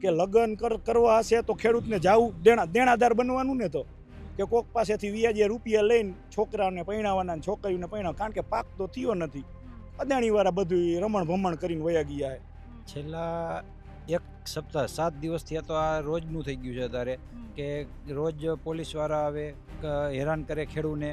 કે લગ્ન કરવા હશે તો ખેડૂતને જાવું દેણાદાર બનવાનું ને, તો કે કોક પાસેથી વ્યાજે રૂપિયા લઈને છોકરાને પરણાવવાના, છોકરીઓને પરણાવવા, કારણ કે પાક તો થયો નથી. અદાણીવાળા બધું રમણ ભમણ કરીને વયા ગયા. છેલ્લા એક સપ્તાહ 7 દિવસથી તો આ રોજનું થઈ ગયું છે. અત્યારે કે રોજ પોલીસવાળા આવે, હેરાન કરે ખેડૂને.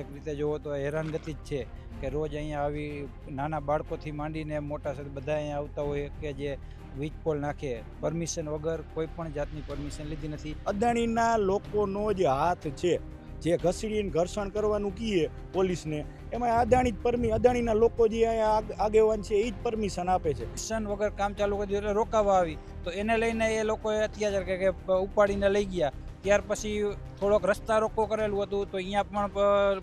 એક રીતે જોવો તો હેરાનગતિ જ છે કે રોજ અહીંયા આવી નાના બાળકોથી માંડીને મોટા સાથે બધા અહીંયા આવતા હોય કે જે વીજ પોલ નાખે પરમિશન વગર, કોઈ પણ જાતની પરમિશન લીધી નથી. અદાણીના લોકોનો જે હાથ છે, જે ઘસીડીને ઘર્ષણ કરવાનું કીએ પોલીસને, એમાં અદાણીના લોકો જે અહીંયા આગેવાન છે એ જ પરમિશન આપે છે. પરમિશન વગર કામ ચાલુ કરી દીધું એટલે રોકાવા આવી, તો એને લઈને એ લોકોએ અત્યાચાર કે ઉપાડીને લઈ ગયા. ત્યાર પછી થોડોક રસ્તા રોકો કરેલું હતું, તો અહીંયા પણ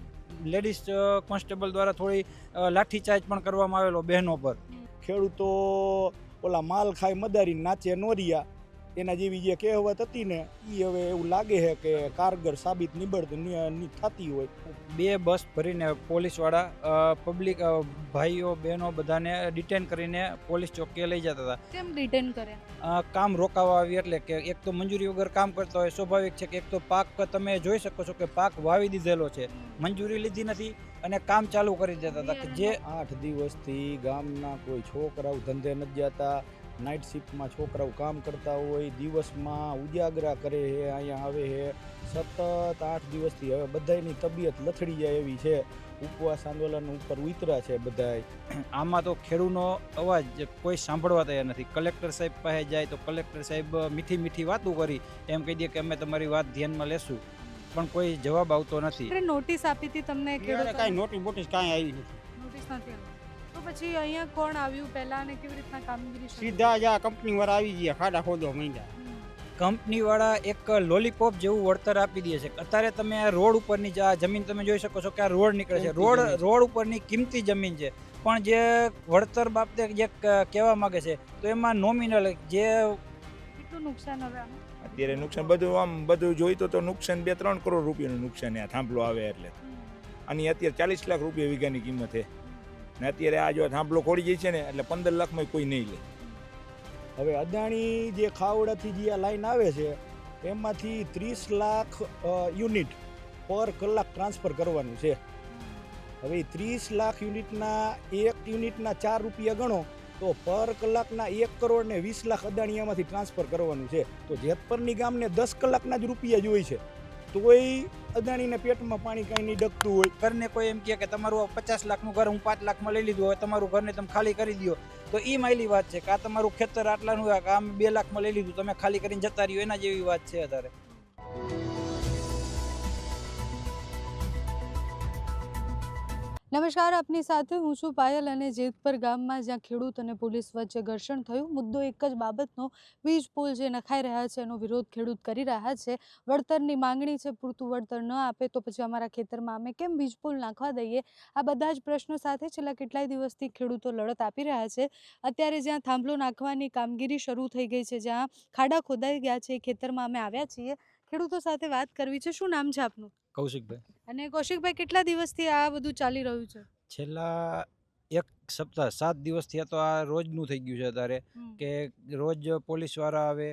લેડીઝ કોન્સ્ટેબલ દ્વારા થોડી લાઠીચાર્જ પણ કરવામાં આવેલો બહેનો પર. ખેડૂતો ઓલા માલ ખાઈ મદારી નાચે નોરિયા, એના જેવી જે કહેવત હતી ને, એ હવે એવું લાગે છે કે કારગર સાબિત થતી હોય. 2 બસ ભરીને પોલીસવાળા પબ્લિક ભાઈઓ બહેનો બધાને ડિટેન કરીને પોલીસ ચોકીએ લઈ જતા હતા. કેમ ડિટેન કર્યા? કામ રોકાવા આવી એટલે કે એક તો મંજૂરી વગર કામ કરતા હોય, સ્વાભાવિક છે કે એક તો પાક તમે જોઈ શકો છો કે પાક વાવી દીધેલો છે, મંજૂરી લીધી નથી અને કામ ચાલુ કરી દેતા હતા. કે જે 8 દિવસથી ગામના કોઈ છોકરાઓ ધંધે નથી જતા, નાઇટ શિફ્ટમાં છોકરાઓ કામ કરતા હોય, દિવસમાં ઉજાગરા કરે છે, અહીંયા આવે છે સતત 8 દિવસથી. હવે બધાની તબિયત લથડી જાય એવી છે, ઉપવાસ આંદોલન ઉપર ઉતરા છે બધાય. આમાં તો ખેડૂતનો અવાજ કોઈ સાંભળવા તૈયાર નથી. કલેક્ટર સાહેબ પાસે જાય તો કલેક્ટર સાહેબ મીઠી મીઠી વાતો કરી એમ કહી દે કે અમે તમારી વાત ધ્યાનમાં લેશું, પણ કોઈ જવાબ આવતો નથી. નોટિસ આપી હતી તમને? કાંઈ નોટિસ કાંઈ આવી નથી. નોટિસ નથી આવી. તો પછી અહીંયા કોણ આવ્યું પહેલા અને કેવી રીતના કામગીરી? સીધા જ આ કંપનીવાળા આવી ગયા, ખાડા ખોદવા માંડ્યા. કંપનીવાળા એક લોલીપોપ જેવું વળતર આપી દે છે. અત્યારે તમે આ રોડ ઉપરની આ જમીન તમે જોઈ શકો છો કે આ રોડ નીકળે છે, રોડ ઉપરની કિંમતી જમીન છે, પણ જે વળતર બાબતે જે કહેવા માંગે છે તો એમાં નોમિનલ જે કેટલું નુકસાન હવે આમાં? અત્યારે નુકસાન બધું જોઈતો તો નુકસાન 2-3 કરોડ રૂપિયાનું નુકસાન આ થાંભલો આવે એટલે. આની અત્યારે 40 લાખ રૂપિયા વીઘાની કિંમત છે ને અત્યારે આ જો થાંભલો ખોડી જાય છે ને એટલે 15 લાખમાં કોઈ નહીં લે. હવે અદાણી જે ખાવડાથી જે આ લાઈન આવે છે એમાંથી 30 લાખ યુનિટ પર કલાક ટ્રાન્સફર કરવાનું છે. હવે 30 લાખ યુનિટના 1 યુનિટના 4 રૂપિયા ગણો તો પર કલાકના 1 કરોડ ને 20 લાખ અદાણીયામાંથી ટ્રાન્સફર કરવાનું છે. તો જેતપરની ગામને 10 કલાકના જ રૂપિયા જ હોય છે, તોય અદાણીને પેટમાં પાણી કાંઈ નહીં ડગતું હોય. ઘરને કોઈ એમ કહે કે તમારું 50 લાખનું ઘર હું 5 લાખમાં લઈ લીધું, હવે તમારું ઘરને તમે ખાલી કરી દો, તો એ માયલી વાત છે કે આ તમારું ખેતર આટલાનું આમ 2 લાખમાં લઈ લીધું, તમે ખાલી કરીને જતા રહ્યો, એના જેવી વાત છે અત્યારે. નમસ્કાર, આપની સાથે હું છું પાયલ અને જેતપર ગામમાં જ્યાં ખેડૂત અને પોલીસ વચ્ચે ઘર્ષણ થયું. મુદ્દો એક જ બાબતનો, વીજ પોલ જે નખાઈ રહ્યા છે એનો વિરોધ ખેડૂત કરી રહ્યા છે. વળતરની માંગણી છે, પૂરતું વળતર ન આપે તો પછી અમારા ખેતરમાં અમે કેમ વીજ પોલ નાખવા દઈએ? આ બધા જ પ્રશ્નો સાથે છેલ્લા કેટલાય દિવસથી ખેડૂતો લડત આપી રહ્યા છે. અત્યારે જ્યાં થાંભલો નાખવાની કામગીરી શરૂ થઈ ગઈ છે, જ્યાં ખાડા ખોદાઈ ગયા છે, એ ખેતરમાં અમે આવ્યા છીએ. ખેડૂતો સાથે વાત કરવી છે. શું નામ છે આપનું? કૌશિકભાઈ. અને કૌશિકભાઈ, કેટલા દિવસથી આ બધું ચાલી રહ્યું છે? છેલ્લા એક સપ્તાહ 7 દિવસથી તો આ રોજનું થઈ ગયું છે. અત્યારે કે રોજ પોલીસવાળા આવે,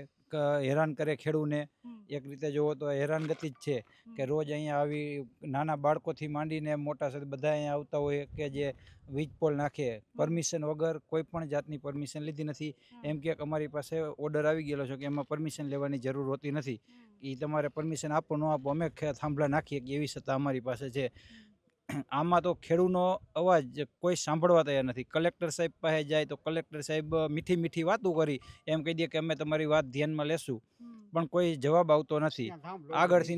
હેરાન કરે ખેડૂને. એક રીતે જોવો તો હેરાનગતિ જ છે કે રોજ અહીંયા આવી નાના બાળકોથી માંડીને મોટા સાથે બધા અહીંયા આવતા હોય કે જે વીજ પોલ નાખે પરમિશન વગર, કોઈ પણ જાતની પરમિશન લીધી નથી. એમ કે અમારી પાસે ઓર્ડર આવી ગયેલો છે કે એમાં પરમિશન લેવાની જરૂર હોતી નથી, એ તમારે પરમિશન આપો ન આપો અમે થાંભલા નાખીએ કે એવી સત્તા અમારી પાસે છે. આમાં તો ખેડૂતનો અવાજ કોઈ સાંભળવા તૈયાર નથી. કલેક્ટર સાહેબ પાસે જાય તો કલેક્ટર સાહેબ મીઠી મીઠી વાતો કરી એમ કહી દે કે અમે તમારી વાત ધ્યાનમાં લેશું, પણ કોઈ જવાબ આવતો નથી. આગળથી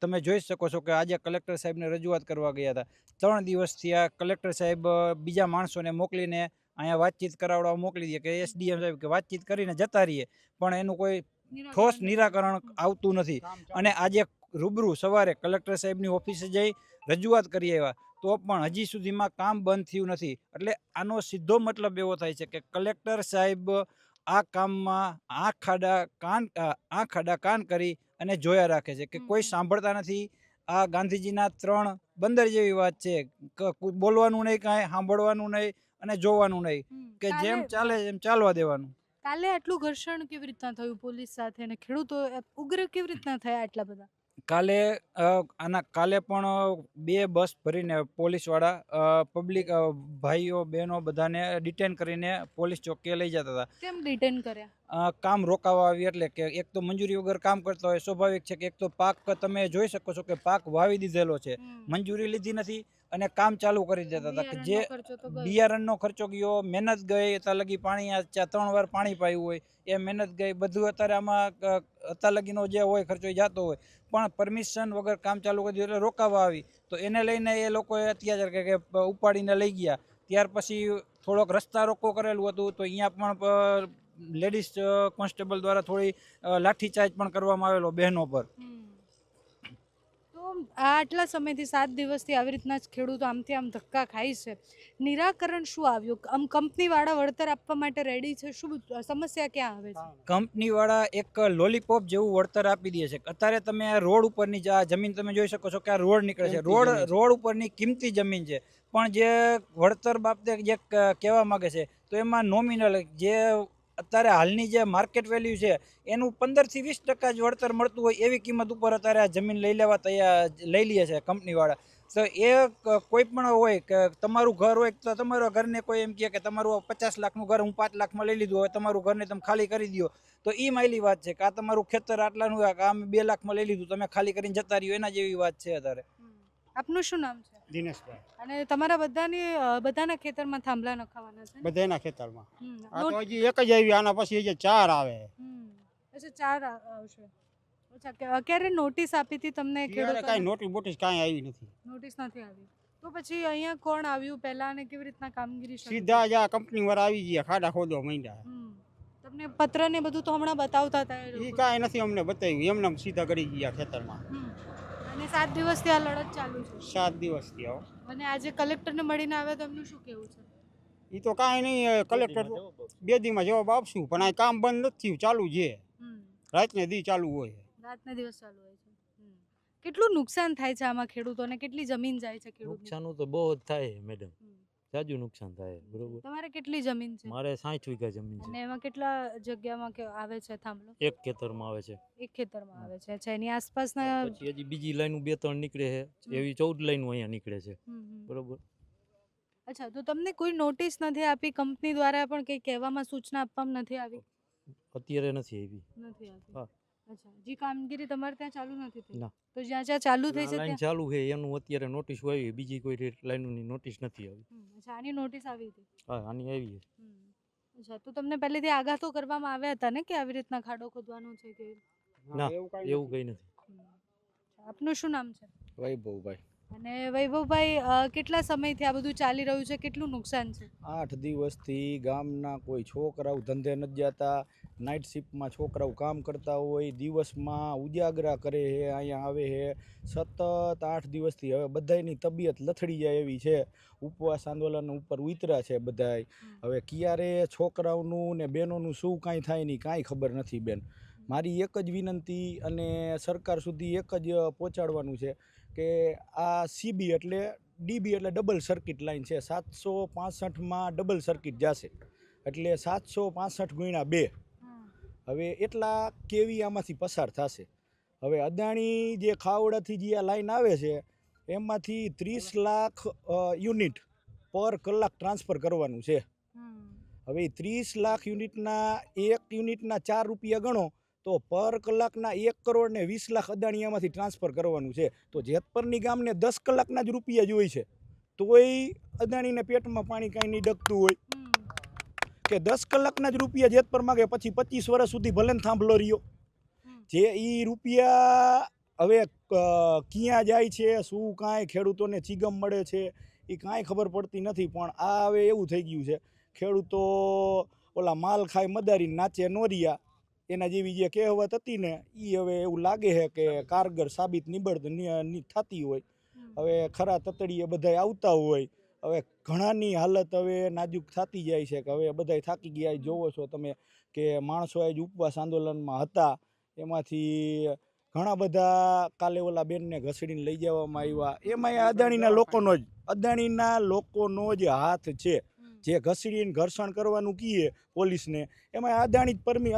તમે જોઈ શકો છો કે આજે કલેક્ટર સાહેબને રજૂઆત કરવા ગયા હતા. 3 દિવસથી આ કલેક્ટર સાહેબ બીજા માણસોને મોકલીને અહીંયા વાતચીત કરાવવા મોકલી દે કે SDM સાહેબ કે વાતચીત કરીને જતા રહીએ, પણ એનું કોઈ ઠોસ નિરાકરણ આવતું નથી. અને આજે રૂબરૂ સવારે કલેક્ટર સાહેબની ઓફિસે જઈ રજૂઆત કરી આવ્યા તો પણ હજી સુધીમાં કામ બંધ થયું નથી. એટલે આનો સીધો મતલબ એવો થાય છે કે કલેક્ટર સાહેબ આ કામમાં આંખ આડા કાન કરી અને જોયા રાખે છે કે કોઈ સાંભળતા નથી. આ ગાંધીજીના 3 બંદર જેવી વાત છે, બોલવાનું નહીં, કાંઈ સાંભળવાનું નહીં અને જોવાનું નહીં, કે જેમ ચાલે એમ ચાલવા દેવાનું. કાલે આટલું ઘર્ષણ કેવી રીતના થયું પોલીસ સાથે અને ખેડૂતો ઉગ્ર કેવી રીતના થયા આટલા બધા? કાલે પણ 2 બસ ભરીને પોલીસવાળા પબ્લિક ભાઈઓ બહેનો બધાને ડિટેન કરીને પોલીસ ચોકીએ લઈ જતા હતા. કેમ ડિટેન કર્યા? કામ રોકાવા આવી એટલે કે એક તો મંજૂરી વગર કામ કરતા હોય, સ્વાભાવિક છે કે એક તો પાક તમે જોઈ શકો છો કે પાક વાવી દીધેલો છે, મંજૂરી લીધી નથી અને કામ ચાલુ કરી દેતા હતા. કે જે બિયારણનો ખર્ચો ગયો, મહેનત ગઈ, અત્યાર લગી પાણી 3 વાર પાણી પાયું હોય એ મહેનત ગઈ, બધું અત્યારે આમાં અત્યાર લગીનો જે હોય ખર્ચો જતો હોય, પણ પરમિશન વગર કામ ચાલુ કરી દીધું એટલે રોકાવા આવી. તો એને લઈને એ લોકોએ અત્યાચાર કે ઉપાડીને લઈ ગયા. ત્યાર પછી થોડોક રસ્તા રોકો કરેલું હતું તો અહીંયા પણ લેડીઝ કોન્સ્ટેબલ દ્વારા થોડી લાઠીચાર્જ પણ કરવામાં આવેલો બહેનો પર. તો આટલા સમયથી 7 દિવસથી આવી રીતના જ ખેડૂતો આમથી આમ ધક્કા ખાય છે. નિરાકરણ શું આવ્યું? કંપનીવાળા વળતર આપવા માટે રેડી છે? શું સમસ્યા ક્યાં આવે છે? કંપનીવાળા એક લોલીપોપ જેવું વળતર આપી દે છે. અત્યારે તમે આ રોડ ઉપરની આ જમીન તમે જોઈ શકો છો કે આ રોડ નીકળે છે, રોડ ઉપરની કિંમતી જમીન છે, પણ જે વળતર બાબતે જે કહેવા માગે છે તો એમાં નોમિનલ જે અત્યારે હાલની જે માર્કેટ વેલ્યુ છે એનું 15 થી 20% જ વળતર મળતું હોય એવી કિંમત ઉપર અત્યારે આ જમીન લઈ લે છે કંપનીવાળા. તો એ કોઈ પણ હોય કે તમારું ઘર હોય તો તમારા ઘરને કોઈ એમ કહે કે તમારું 50 લાખનું ઘર હું 5 લાખમાં લઈ લીધું, હવે તમારું ઘરને તમે ખાલી કરી દો, તો એ માયલી વાત છે કે આ તમારું ખેતર આટલાનું અમે 2 લાખમાં લઈ લીધું, તમે ખાલી કરીને જતા રહ્યો, એના જેવી વાત છે અત્યારે. આપનું શું નામ છે? દિનેશભાઈ. અને તમારા બધાના ખેતરમાં થાંભલા નખાવાના છે? બધાના ખેતરમાં. આ તો હજી એક જ આવી, આના પછી હજી 4 આવે. અચ્છા, 4 આવશે. અચ્છા, ક્યારે નોટિસ આપી હતી તમને ખેડૂતોને? કાંઈ નોટિસ કાંઈ આવી નથી. નોટિસ નથી આવી. તો પછી અહીંયા કોણ આવ્યું પહેલા અને કેવી રીતના કામગીરી શરૂ? સીધા જ આ કંપનીવાળા આવી ગયા, ખાડા ખોદવા માંડ્યા. તમને પત્ર ને બધું તો હમણાં બતાવતા હતા એ એ લોકો? કાંઈ નથી અમને બતાવ્યું, એમને સીધા કરી ગયા ખેતરમાં. અને 7 દિવસથી આ લડત ચાલુ છે? 7 દિવસથી આવો. અને આજે કલેક્ટરને મળીને આવ્યા તો એમનું શું કહેવું છે? એ તો કાંઈ નહીં, કલેક્ટર 2 દીમાં જવાબ આપશું, પણ આ કામ બંધ નથી થયું, ચાલુ છે. રાતને દી ચાલુ હોય. રાતના દિવસ ચાલુ હોય છે. કેટલું નુકસાન થાય છે આમાં ખેડૂતોને? કેટલી જમીન જાય છે ખેડૂતની? નુકસાન તો બહુ જ થાય મેડમ, જાજુ નુકસાન થાય. બરોબર. તમારે કેટલી જમીન છે? મારે 60 વીઘા જમીન છે. અને એમાં કેટલા જગ્યામાં આવે છે થાંભલો? એક ખેતરમાં આવે છે. એક ખેતરમાં આવે છે. અચ્છા, એની આસપાસના પછી હજી બીજી લાઈનો 2-3 નીકળે છે, એવી 14 લાઈનો અહીંયા નીકળે છે. બરોબર. અચ્છા, તો તમને કોઈ નોટિસ નથી આપી કંપની દ્વારા? પણ કંઈ કહેવામાં સૂચના આપવામાં નથી આવી? અત્યારે નથી આવી. નથી આવી. હા. અચ્છા, જે કામગીરી તમારે ત્યાં ચાલુ નથી થઈ? ના. તો જ્યાં જ્યાં ચાલુ થઈ છે લાઈન ત્યાં? ચાલુ છે એનું અત્યારે નોટિસ આવી, બીજી કોઈ લાઈનોની નોટિસ નથી આવી. અચ્છા, આની નોટિસ આવી હતી? હા, આની આવી છે. અચ્છા, તો તમને પહેલેથી આગાહ તો કરવામાં આવ્યા હતા ને કે આવી રીતના ખાડો ખોદવાનો છે કે? ના, એવું કંઈ નથી. આપનું શું નામ છે? વૈભવભાઈ. અને વૈભવભાઈ, કેટલા સમયથી આ બધું ચાલી રહ્યું છે? કેટલું નુકસાન છે? 8 દિવસથી ગામના કોઈ છોકરાઓ ધંધે નથી જતા, નાઇટ શિફ્ટમાં છોકરાઓ કામ કરતા હોય, દિવસમાં ઉજાગરા કરે છે, અહીંયા આવે છે સતત 8 દિવસથી. હવે બધાયની તબિયત લથડી જાય એવી છે, ઉપવાસ આંદોલન ઉપર ઉતર્યા છે બધાય. હવે ક્યારે છોકરાઓનું ને બહેનોનું શું કાંઈ થાય નહીં, કાંઈ ખબર નથી બેન. મારી એક જ વિનંતી અને સરકાર સુધી એક જ પહોંચાડવાનું છે કે આ સીબી એટલે ડીબી એટલે ડબલ સર્કિટ લાઈન છે, 765માં ડબલ સર્કિટ જશે એટલે 765 ગુણ્યા 2. હવે એટલા કેવી આમાંથી પસાર થશે. હવે અદાણી જે ખાવડાથી જે આ લાઈન આવે છે એમાંથી 30 લાખ યુનિટ પર કલાક ટ્રાન્સફર કરવાનું છે. હવે 30 લાખ યુનિટના 1 યુનિટના 4 રૂપિયા ગણો તો પર કલાકના 1 કરોડ ને 20 લાખ અદાણીયામાંથી ટ્રાન્સફર કરવાનું છે. તો જેતપરની ગામને 10 કલાકના જ રૂપિયા જ હોય છે, તોય અદાણીને પેટમાં પાણી કાંઈ નહીં ડગતું હોય કે 10 કલાકના જ રૂપિયા જેતપર માગે, પછી 25 વર્ષ સુધી ભલે ને થાંભલો રહ્યો. જે એ રૂપિયા હવે ક્યાં જાય છે, શું કાંઈ ખેડૂતોને ચીગમ મળે છે એ કાંઈ ખબર પડતી નથી. પણ આ હવે એવું થઈ ગયું છે, ખેડૂતો ઓલા માલ ખાય મદારી નાચે નોરિયા, એના જેવી જે કહેવત હતી ને એ હવે એવું લાગે છે કે કારગર સાબિત થતી હોય. હવે ખરા તતડીએ બધાય આવતા હોય. હવે ઘણાની હાલત હવે નાજુક થતી જાય છે કે હવે બધાય થાકી ગયા. જોવો છો તમે કે માણસો આજ ઉપવાસ આંદોલનમાં હતા, એમાંથી ઘણા બધા કાલે ઓલા બેનને ઘસડીને લઈ જવામાં આવ્યા. એમાં અદાણીના લોકોનો જ હાથ છે. જે ઘસડીને ઘર્ષણ કરવાનું કહીએ પોલીસને એમાં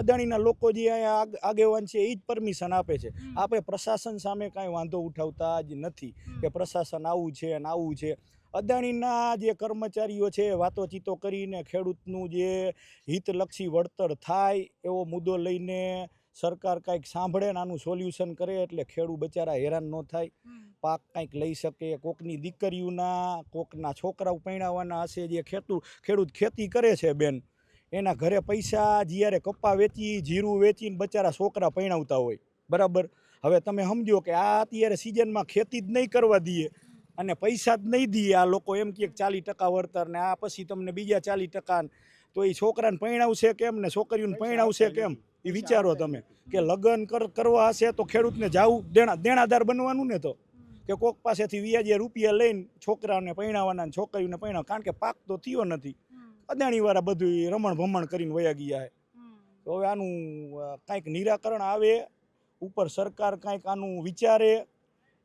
અદાણીના લોકો જે અહીંયા આગેવાન છે એ જ પરમિશન આપે છે. આપણે પ્રશાસન સામે કાંઈ વાંધો ઉઠાવતા જ નથી કે પ્રશાસન આવું છે અને આવું છે. અદાણીના જે કર્મચારીઓ છે વાતોચીતો કરીને ખેડૂતનું જે હિતલક્ષી વળતર થાય એવો મુદ્દો લઈને સરકાર કાંઈક સાંભળે ને આનું સોલ્યુશન કરે એટલે ખેડૂત બચારા હેરાન ન થાય, પાક કાંઈક લઈ શકે. કોકની દીકરીઓના કોકના છોકરાઓ પરણાવવાના હશે. જે ખેડૂત ખેતી કરે છે બેન, એના ઘરે પૈસા જ્યારે કપા વેચી જીરું વેચીને બચારા છોકરા પરણાવતા હોય, બરાબર. હવે તમે સમજો કે આ અત્યારે સિઝનમાં ખેતી જ નહીં કરવા દઈએ અને પૈસા જ નહીં દઈએ. આ લોકો એમ કે 40% વળતર ને આ પછી તમને બીજા 40%, તો એ છોકરાને પરણાવશે કેમ ને છોકરીઓને પરણાવશે કેમ? એ વિચારો તમે કે લગ્ન કરવા હશે તો ખેડૂતને જાવું દેણાદાર બનવાનું ને, તો કે કોક પાસેથી વ્યાજે રૂપિયા લઈને છોકરાને પરણાવવાના ને છોકરીઓને પરણાવવા, કારણ કે પાક તો થયો નથી. અદાણીવાળા બધું રમણ ભમણ કરીને વયા ગયા છે. તો હવે આનું કાંઈક નિરાકરણ આવે, ઉપર સરકાર કાંઈક આનું વિચારે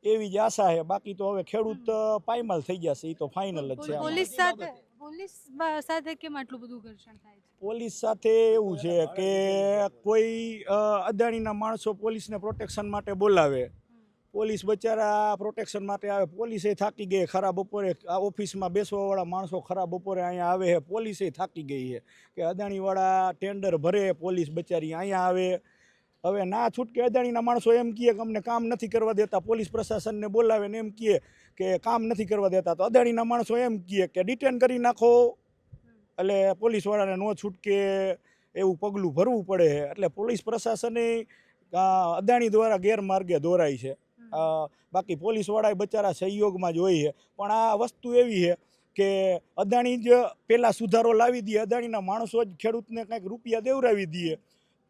એવી જ આશા છે. બાકી તો હવે ખેડૂત પાયમાલ થઈ જશે, એ તો ફાઇનલ જ છે. પોલીસ સાથે કેમ આટલું બધું ઘર્ષણ થાય છે? પોલીસ સાથે એવું છે કે કોઈ અદાણીના માણસો પોલીસને પ્રોટેક્શન માટે બોલાવે, પોલીસ બચારા પ્રોટેક્શન માટે આવે. પોલીસે થાકી ગઈ ખરા બપોરે, આ ઓફિસમાં બેસવાવાળા માણસો ખરા બપોરે અહીંયા આવે છે. પોલીસે થાકી ગઈ છે કે અદાણીવાળા ટેન્ડર ભરે, પોલીસ બચારી અહીંયા આવે. હવે ના છૂટકે અદાણીના માણસો એમ કહે કે અમને કામ નથી કરવા દેતા, પોલીસ પ્રશાસનને બોલાવે ને એમ કહે કે કામ નથી કરવા દેતા, તો અદાણીના માણસો એમ કહે કે ડિટેન કરી નાખો. એટલે પોલીસવાળાને ન છૂટકે એવું પગલું ભરવું પડે છે. એટલે પોલીસ પ્રશાસને અદાણી દ્વારા ગેરમાર્ગે દોરાય છે. બાકી પોલીસવાળા બચારા સહયોગમાં જ હોય છે. પણ આ વસ્તુ એવી છે કે અદાણી જ પહેલાં સુધારો લાવી દે, અદાણીના માણસો જ ખેડૂતને કંઈક રૂપિયા દેવરાવી દે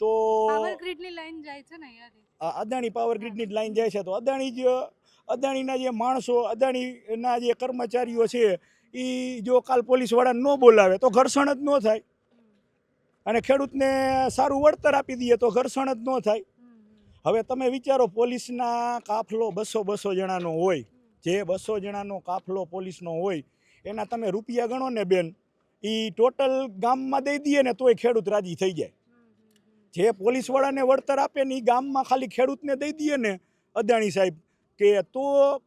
તો પાવર ગ્રીડની લાઈન જાય છે ને યાર, અદાણી પાવર ગ્રીડની જ લાઈન જાય છે. તો અદાણીના જે માણસો, અદાણીના જે કર્મચારીઓ છે એ જો કાલ પોલીસવાળાને ન બોલાવે તો ઘર્ષણ જ ન થાય, અને ખેડૂતને સારું વળતર આપી દઈએ તો ઘર્ષણ જ ન થાય. હવે તમે વિચારો, પોલીસના કાફલો 200 જણાનો હોય, જે 200 જણાનો કાફલો પોલીસનો હોય એના તમે રૂપિયા ગણો ને બેન, એ ટોટલ ગામમાં દઈ દઈએ ને તોય ખેડૂત રાજી થઈ જાય. જે પોલીસવાળાને વળતર આપે ને એ ગામમાં ખાલી ખેડૂતને દઈ દઈએ ને અદાણી સાહેબ, કે તો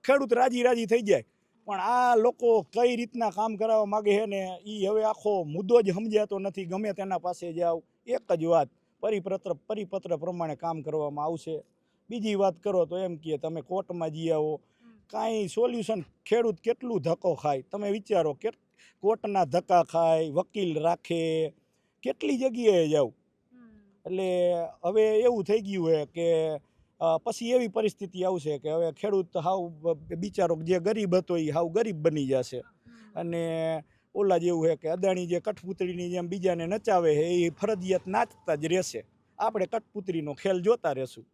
ખેડૂત રાજી થઈ જાય. પણ આ લોકો કઈ રીતના કામ કરાવવા માગે છે ને એ હવે આખો મુદ્દો જ સમજાતો નથી. ગમે તેના પાસે જાઓ એક જ વાત, પરિપત્ર પ્રમાણે કામ કરવામાં આવશે. બીજી વાત કરો તો એમ કે તમે કોર્ટમાં જઈ આવો, કાંઈ સોલ્યુશન. ખેડૂત કેટલું ધક્કો ખાય તમે વિચારો, કે કોર્ટના ધક્કા ખાય, વકીલ રાખે, કેટલી જગ્યાએ જાવ. એટલે હવે એવું થઈ ગયું છે કે પછી એવી પરિસ્થિતિ આવશે કે હવે ખેડૂત હાવ બિચારો જે ગરીબ હતો એ હાવ ગરીબ બની જશે. અને ઓલા જેવું છે કે અદાણી જે કઠપુતળીની જેમ બીજાને નચાવે છે એ ફરજિયાત નાચતા જ રહેશે. આપણે કઠપુતળીનો ખેલ જોતા રહેશું.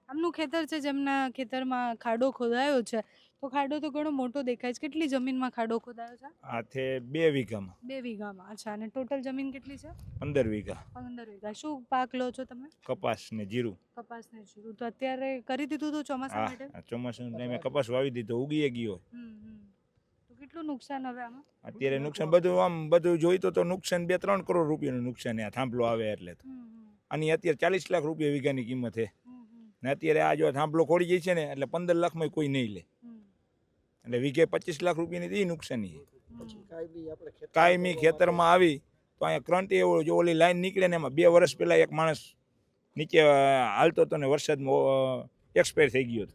આમનું ખેતર છે, જેમના ખેતરમાં ખાડો ખોદાયો છે, તો ખાડો તો ઘણો મોટો દેખાય છે. કેટલી જમીનમાં ખાડો ખોદાયો છે? આ તે 2 વીઘામાં. 2 વીઘામાં. અચ્છા, અને ટોટલ જમીન કેટલી છે? 15 વીઘા. 15 વીઘા. શું પાક લો છો તમે? કપાસ ને જીરું. કપાસ ને જીરું. તો અત્યારે કરી દીધું તો ચોમાસા માટે? ચોમાસાના ટાઈમે કપાસ વાવી દીધો, ઉગી ગયો. તો કેટલું નુકસાન હવે આમાં? અત્યારે નુકસાન બધું જોઈ તો નુકસાન 2-3 કરોડ રૂપિયાનું નુકસાન આ થાંભલો આવે એટલે. આની અત્યારે 40 લાખ રૂપિયા વીઘાની કિંમત છે ને અત્યારે આ જો થાંભલો ખોડી જાય છે ને એટલે 15 લાખમાં કોઈ નહીં લે. એટલે વીઘે 25 લાખ રૂપિયાની નુકસાની છે. કાયમી ખેતરમાં આવી તો અહીંયા કરંટ એવો જો ઓલી લાઈન નીકળે ને એમાં 2 વર્ષ પહેલાં એક માણસ નીચે હાલતો હતો ને વરસાદમાં એક્સપાયર થઈ ગયો હતો.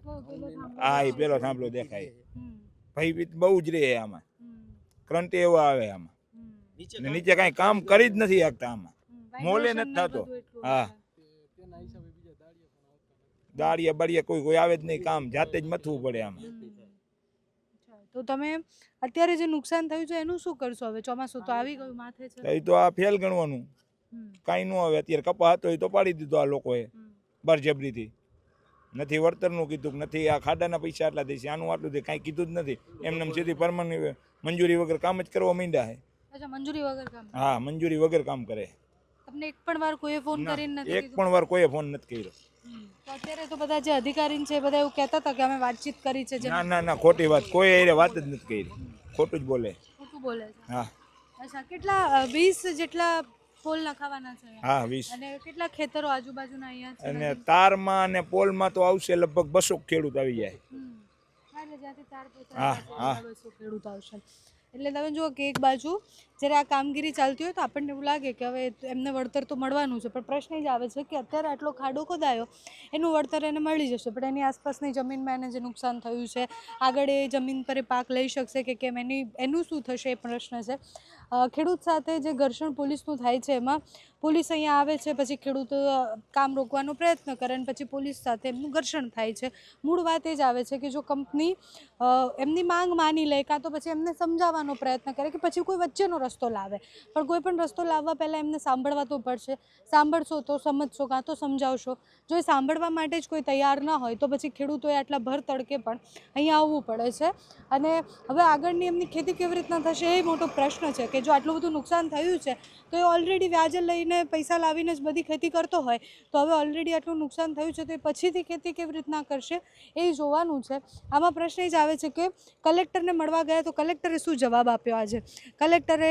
આ એ પેલો થાંભલો દેખાય. ભાઈ બહુ જ રહે આમાં, કરંટ એવો આવે આમાં, નીચે કાંઈ કામ કરી જ નથી શકતા આમાં, મોલે નથી થતો. હા, દાળિયા બાળિયા કોઈ આવે જ નહીં, કામ જાતે જ મથવું પડે આમાં. તો તમે અત્યારે જે નુકસાન થયું છે એનું શું કરશો હવે? ચોમાસું તો આવી ગયું માથે છે. એ તો આ ફેલ ગણવાનું, કાંઈ ન આવે. અત્યારે કપા હતો એ તો પાડી દીધો આ લોકોએ બરજબરીથી. નથી વળતરનું કીધું, નથી આ ખાડાના પૈસા આટલા દેશે, આનું આટલું દે, કાંઈ કીધું જ નથી. એમને સીધી પરમાનન્ટ મંજૂરી વગર કામ જ કરવા માંડ્યા છે. અચ્છા, મંજૂરી વગર કામ? હા, મંજૂરી વગર કામ કરે. તમને એક પણ વાર કોઈએ ફોન કરીને નથી? એક પણ વાર કોઈએ ફોન નથી કર્યો. તો અત્યારે તો બધા જે અધિકારી છે બધા એવું કહેતા હતા કે અમે વાતચીત કરી છે. ના, ખોટી વાત, કોઈ એને વાત જ નથી કરી, ખોટું જ બોલે. ખોટું બોલે છે. હા, અચ્છા, કેટલા 20 જેટલા પોલ નખાવાના છે અહીંયા? હા 20. અને કેટલા ખેતરો આજુબાજુના અહીંયા છે? અને તારમાં અને પોલમાં તો આવશે લગભગ 200 ખેડૂત આવી જાય. હા, એટલે જ્યાંથી તાર પહોંચાડે હા, છે, હા. ત્યાં 200 ખેડૂત આવશે. એટલે તમે જુઓ કે એક બાજુ જ્યારે આ કામગીરી ચાલતી હોય તો આપણને એવું લાગે કે હવે એમને વળતર તો મળવાનું છે, પણ પ્રશ્ન એ જ આવે છે કે અત્યારે આટલો ખાડો ખોદાયો એનું વળતર એને મળી જશે, પણ એની આસપાસની જમીનમાં એને જે નુકસાન થયું છે, આગળ એ જમીન પર એ પાક લઈ શકશે કે કેમ, એનું શું થશે એ પ્રશ્ન છે. ખેડૂત સાથે જે ઘર્ષણ પોલીસનું થાય છે એમાં પોલીસ અહીંયા આવે છે, પછી ખેડૂત કામ રોકવાનો પ્રયત્ન કરે અને પછી પોલીસ સાથે એમનું ઘર્ષણ થાય છે. મૂળ વાત એ જ આવે છે કે જો કંપની એમની માંગ માની લે કાં તો પછી એમને સમજાવવાનો પ્રયત્ન કરે કે પછી કોઈ વચ્ચેનો રસ્તો લાવે, પણ કોઈ પણ રસ્તો લાવવા પહેલાં એમને સાંભળવા તો પડશે. સાંભળશો તો સમજશો, કાં તો સમજાવશો. જો એ સાંભળવા માટે જ કોઈ તૈયાર ન હોય તો પછી ખેડૂતોએ આટલા ભર તડકે પણ અહીંયા આવવું પડે છે. અને હવે આગળની એમની ખેતી કેવી રીતના થશે એ મોટો પ્રશ્ન છે કે જો આટલું બધું નુકસાન થયું છે તો એ ઓલરેડી વ્યાજે લઈને પૈસા લાવીને જ બધી ખેતી કરતો હોય, તો હવે ઓલરેડી આટલું નુકસાન થયું છે તો એ પછીથી ખેતી કેવી રીતના કરશે એ જોવાનું છે. આમાં પ્રશ્ન એ જ આવે છે કે કલેક્ટરને મળવા ગયા તો કલેક્ટરે શું જવાબ આપ્યો? આજે કલેક્ટરે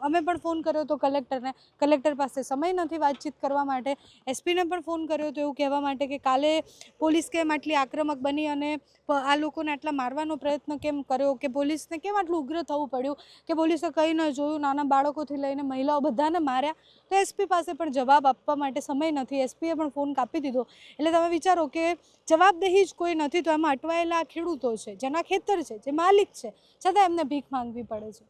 અમે પણ ફોન કર્યો તો કલેક્ટર પાસે સમય નથી વાતચીત કરવા માટે. એસપીને પણ ફોન કર્યો તો એવું કહેવા માટે કે કાલે પોલીસ કેમ આટલી આક્રમક બની અને આ લોકોને આટલા મારવાનો પ્રયત્ન કેમ કર્યો, કે પોલીસને કેમ આટલું ઉગ્ર થવું પડ્યું, કે પોલીસે કંઈ ન જોયું, નાના બાળકોથી લઈને મહિલાઓ બધાને માર્યા. તો એસપી પાસે પણ જવાબ આપવા માટે સમય નથી, એસપીએ પણ ફોન કાપી દીધો. એટલે તમે વિચારો કે જવાબદેહી જ કોઈ નથી તો એમાં અટવાયેલા ખેડૂતો છે, જેના ખેતર છે, જે માલિક છે, છતાં એમને ભીખ માંગવી પડે છે.